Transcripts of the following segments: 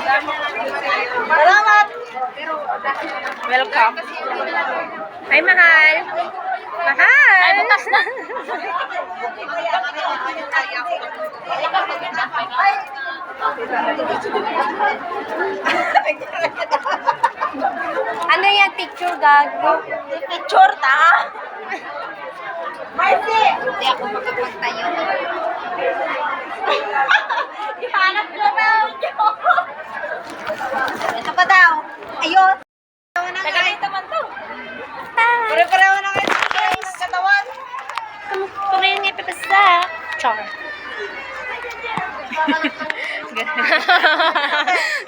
Salamat! Welcome. Ay, mahal. Mahal. Ay, bukas na. Ano yan? Picture gag? Picture ta! Marcy! Hindi ako makapagtayo. Ihanap ko na! Ito pa daw. Ayun! Nagalit naman to. Pare-pareho na kayo guys! Katawan! Kumain nga ipapasa. Char.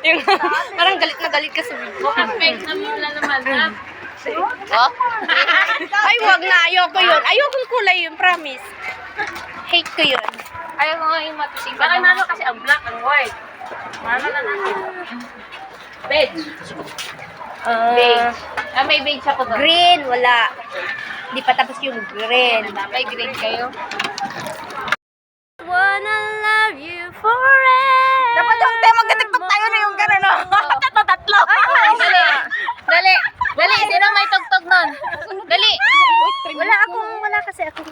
Yung, parang galit na galit ka sa video. Perfect na naman ha. Oh? Ay, wag na. Ayoko yun. Ayokong kulay yun, promise. Hate ko yun. Ayaw ko nga yung matusing. Parang nalo kasi ang black and white. Mano na natin. Beige. Beige. Ah, may beige ako doon. Green, wala. Hindi pa tapos yung green. May green kayo. Wanna love you forever. Dapat yung tema magkatiktok tayo na yung gano'n, no? Tatlo! Dali. Dali. Dali. Sino may tugtog nun? Dali. Wala kasi ako.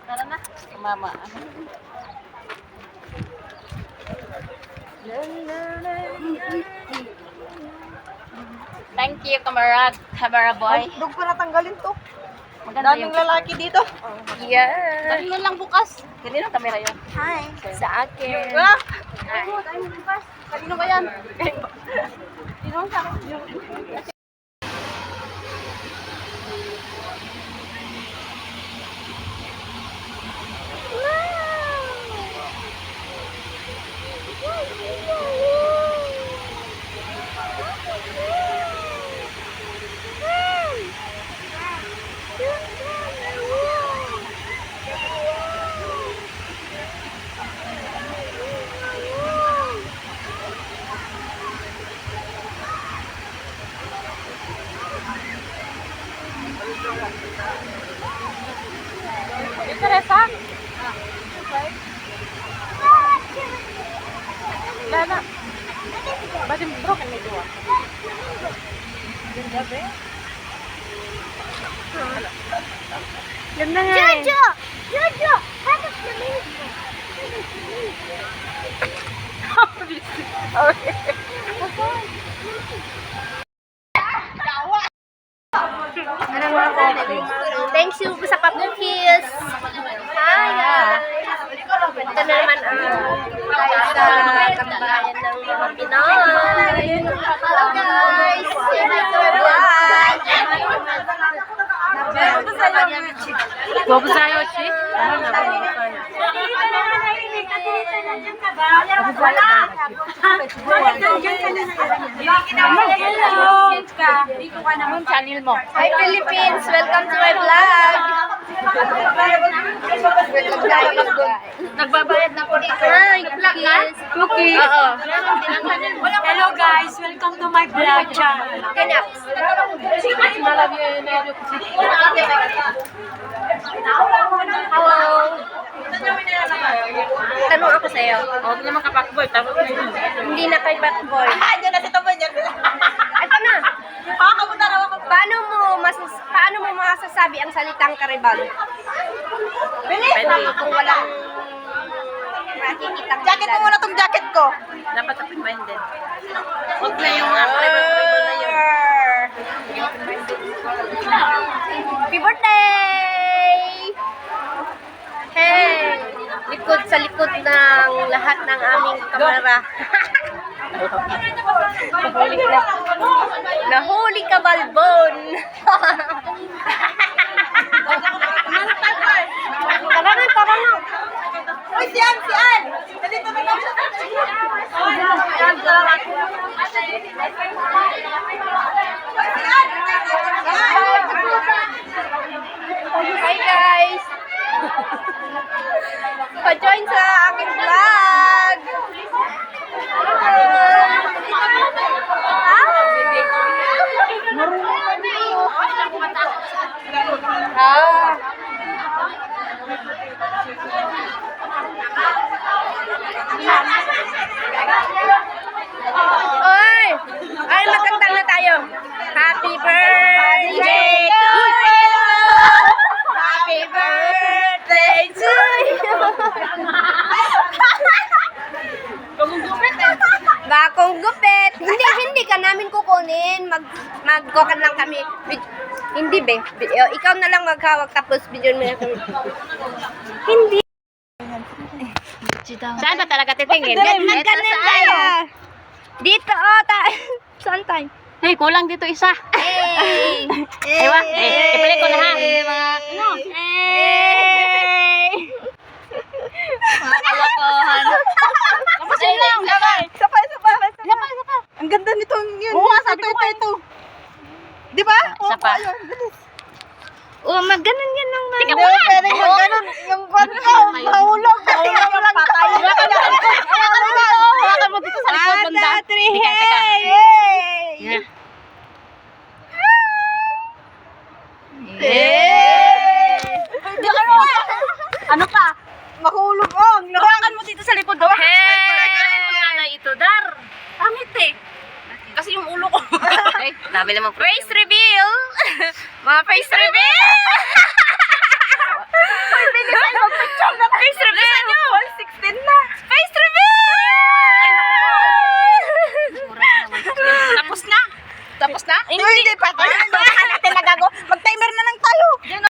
Tara na. Mama. Thank you, kamarad. Camera boy. Dug pa natanggalin to. Maganda Daming lalaki dito. Yeah. Dali lang bukas. Kanino kamera yun? Hi! Sa akin. Ah! Tayo mo bukas. Kanino ba yan? Sino sa akin? Teresa? Lana. Ba't yung broken may dua? Ganda ba? Ganda nga. Jojo! Jojo! Hanap na mo! Thanks you sa papukis. Hi guys. Ito na naman ang tayo sa kabayan ng mga Pinoy. Hello guys. Huwag ko sa'yo, Chi. Channel mo. Hi Philippines. Welcome to my vlog. Nagbabayad na po dito. Hi, cookies. Cookie. Oo. Hello guys, welcome to my vlog channel. Ganyan. Hello. Tanong ako sa'yo. Huwag naman kapakboy. Tapos na yun. Hindi na kay Batboy. Ah, dyan na si Tabo dyan. Ito na. Kapunta na ako. Paano mo masasabi ang salitang karibal? Bilis! Kung walang makikitang Jacket mo muna tong jacket ko. Dapat open-minded. Huwag na yung karibal na yun. Happy birthday! Hey! Likod sa likod ng lahat ng aming kamera. Nahuli ka, Balbon! Tara na! Uy, si Ann! Si Ann! Nandito na lang siya. Hi guys! Pa-join sa aking vlog! Ah! magkukan lang kami. Hindi be. Ikaw na lang maghawak tapos video mo na kami. Hindi. Saan ba talaga titingin? Ganun tayo. Dito, saan tayo? Hey, kulang dito isa. Ewa, ipili ko na ha. Ano? Mga kalokohan. Kamusta lang? Sabay. Ang ganda nito yun. Oo, sabi ko ito. Di ba? Isa pa. Oh, magganon yan ng Tika Hindi, mo pwede magganon. Yung kwento, mahulog. Mahulog lang patay. Hawakan mo dito sa likod banda. Teka. Yeah. Ano pa? Mahulog on. Hawakan mo dito sa likod. Hey! Ito, Dar. Pangit eh. Kasi yung ulo ko. Ay, dami naman. Face reveal! Mga face reveal! Face reveal!